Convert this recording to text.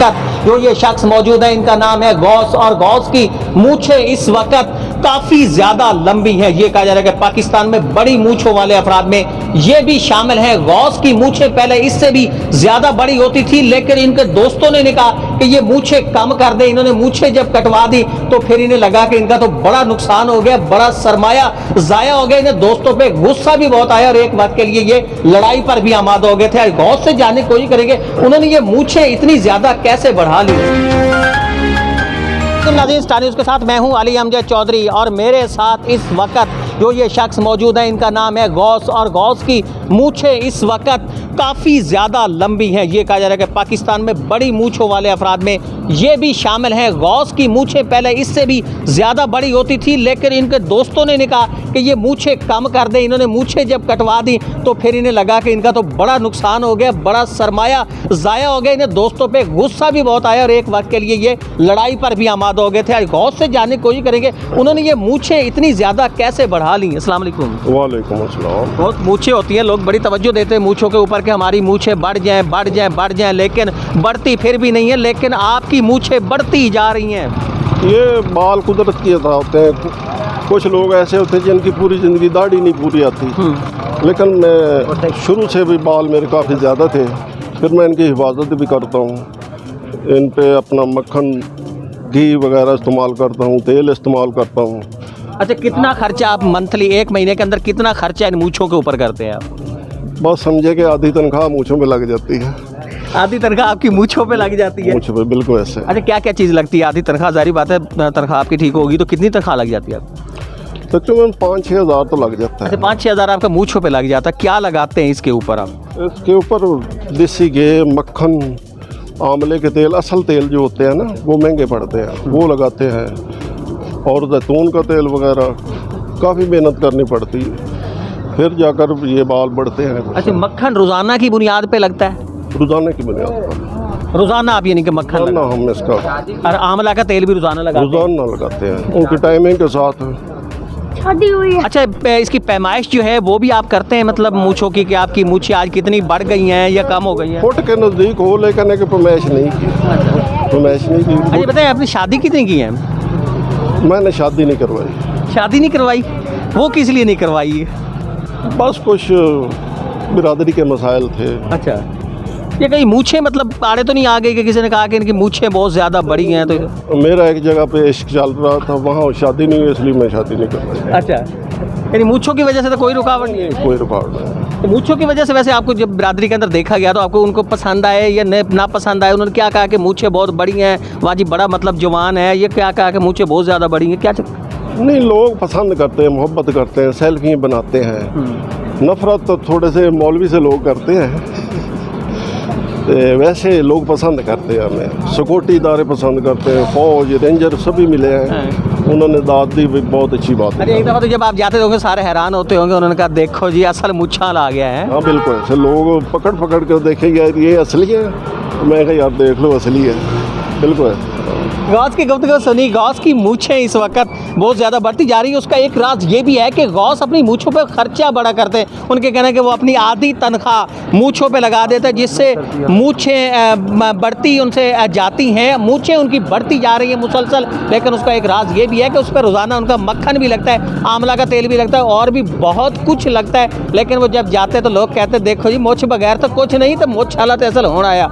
वक्त जो ये शख्स मौजूद है इनका नाम है गौस, और गौस की मूछें इस वक्त काफी ज्यादा लंबी हैं। ये कहा जा रहा है कि पाकिस्तान में बड़ी मूछों वाले अफराद में ये भी शामिल है। गौस की मूछें पहले इससे भी ज्यादा बड़ी होती थी, लेकिन इनके दोस्तों ने कहा कि ये मूछें कम कर दे। इन्होंने मूछें जब कटवा दी तो फिर इन्हें लगा कि इनका तो बड़ा नुकसान हो गया, बड़ा सरमाया जाया हो गया। इन्हें दोस्तों पे गुस्सा भी बहुत आया और एक बात के लिए ये लड़ाई पर भी आमादा हो गए थे। गौस से जानने की कोशिश करेंगे उन्होंने ये मूछें इतनी ज्यादा कैसे बढ़ा ली। नाज़रीन, स्टार न्यूज़ के साथ मैं हूं अली अमजद चौधरी और मेरे साथ इस वक्त जो ये शख्स मौजूद है इनका नाम है गौस, और गौस की मूछें इस वक्त काफ़ी ज़्यादा लंबी हैं। ये कहा जा रहा है कि पाकिस्तान में बड़ी मूछों वाले अफराद में ये भी शामिल हैं। गौस की मूछें पहले इससे भी ज़्यादा बड़ी होती थी, लेकिन इनके दोस्तों ने कहा कि ये मूछें कम कर दें। इन्होंने मूछें जब कटवा दी तो फिर इन्हें लगा कि इनका तो बड़ा नुकसान हो गया, बड़ा सरमाया ज़ाया हो गया। इन्हें दोस्तों पे गुस्सा भी बहुत आया और एक वक्त के लिए ये लड़ाई पर भी आमादा हो गए थे। आज गौस से जानने की कोशिश करेंगे उन्होंने ये मूछें इतनी ज़्यादा कैसे बढ़ा ली। अस्सलाम वालेकुम। वालेकुम अस्सलाम। बहुत मूछें होती हैं, लोग बड़ी तवज्जो देते हैं मूछों के ऊपर कि हमारी मूछें बढ़ जाएं बढ़ जाएं बढ़ जाएं, लेकिन बढ़ती फिर भी नहीं है। लेकिन आपकी मूछें बढ़ती जा रही हैं। ये बाल कुदरत के अता होते हैं। कुछ लोग ऐसे होते हैं जिनकी पूरी ज़िंदगी दाढ़ी नहीं पूरी आती, लेकिन मैं शुरू से भी बाल मेरे काफ़ी ज़्यादा थे। फिर मैं इनकी हिफाजत भी करता हूँ। इन पे अपना मक्खन, घी वगैरह इस्तेमाल करता हूँ, तेल इस्तेमाल करता हूँ। अच्छा, कितना खर्चा आप मंथली, एक महीने के अंदर कितना खर्चा इन मूछों के ऊपर करते हैं आप? बस समझे कि आधी तनख्वाह मूँछों पे लग जाती है। आधी तनख्वाह आपकी मूछों पे लग जाती है? मूँछों पे बिल्कुल ऐसे। अच्छा, क्या क्या चीज़ लगती है? आधी तनख्वाह, जारी बात है तनख्वाह आपकी ठीक होगी तो कितनी तनख्वाह लग जाती है आपको? तकरीबन 5-6 हज़ार तो लग जाता है। अच्छा, 5-6 हज़ार आपका मूछों पे लग जाता है। क्या लगाते हैं इसके ऊपर आप? इसके ऊपर देसी घी, मक्खन, आंवले के तेल, असल तेल जो होते हैं ना वो महंगे पड़ते हैं, वो लगाते हैं। और जैतून का तेल वगैरह काफ़ी मेहनत करनी पड़ती है, फिर जाकर ये बाल बढ़ते हैं। अच्छा, मक्खन रोज़ाना की बुनियाद पे लगता है? रोज़ाना की बुनियाद पर। रोज़ाना आप यानी कि मक्खन ना हम इसका और आंवला का तेल भी रोज़ाना लगाते हैं? रोज़ाना लगाते हैं, उनकी टाइमिंग के साथ। शादी हुई है। अच्छा, इसकी पैमाइश जो है वो भी आप करते हैं, मतलब मूछों की, कि आपकी मूछें आज कितनी बढ़ गई हैं या कम हो गई हैं? फुट के नज़दीक हो, लेकिन एक पैमाइश नहीं की। पैमाइश नहीं की। अच्छा बताइए, आपने शादी कितनी की है? मैंने शादी नहीं करवाई। शादी नहीं करवाई? वो किस लिए नहीं करवाई? बस कुछ बिरादरी के मसाइल थे। अच्छा, ये कहीं मूछें मतलब आड़े तो नहीं आ गई कि किसी ने कहा कि इनकी मूछें बहुत ज़्यादा बड़ी हैं? तो मेरा एक जगह पे इश्क चल रहा था, वहाँ शादी नहीं हुई, इसलिए मैं शादी नहीं करवाई। अच्छा, यानी मूछों की वजह से तो कोई रुकावट नहीं है? कोई रुकावट नहीं। तो मूछों की वजह से वैसे आपको जब बिरादरी के अंदर देखा गया तो आपको उनको पसंद आए या ना पसंद आए? उन्होंने क्या कहा कि मूछें बहुत बड़ी हैं, वाजी बड़ा मतलब जवान है, ये क्या कहा कि मूछें बहुत ज़्यादा बड़ी हैं? क्या नहीं, लोग पसंद करते हैं, मोहब्बत करते हैं, सेल्फी बनाते हैं। नफरत तो थोड़े से मौलवी से लोग करते हैं। वैसे लोग पसंद करते हैं, हमें सिक्योरिटी इदारे पसंद करते हैं, फौज, रेंजर सभी मिले हैं। उन्होंने दाद दी, बहुत अच्छी बात है। अरे एक दफ़ा तो जब आप जाते होंगे सारे हैरान होते होंगे, उन्होंने कहा देखो जी असल मूछाल आ गया है। हाँ बिल्कुल, ऐसे लोग पकड़ पकड़ कर देखेंगे यार ये असली है, मैं कहा यार देख लो असली है, बिल्कुल। गौस की गुफ्तगू सुनी। गौस की मूछें इस वक्त बहुत ज़्यादा बढ़ती जा रही है। उसका एक राज ये भी है कि गौस अपनी मूछों पे खर्चा बड़ा करते हैं। उनके कहना है कि वो अपनी आधी तनख्वाह मूछों पे लगा देते हैं, जिससे मूछें बढ़ती उनसे जाती हैं, मूछें उनकी बढ़ती जा रही है मुसलसल। लेकिन उसका एक राज ये भी है कि उस पर रोज़ाना उनका मक्खन भी लगता है, आंवला का तेल भी लगता है और भी बहुत कुछ लगता है। लेकिन वो जब जाते हैं तो लोग कहते हैं देखो जी मुछ बगैर तो कुछ नहीं, तो मुछ हालत ऐसा होना आया।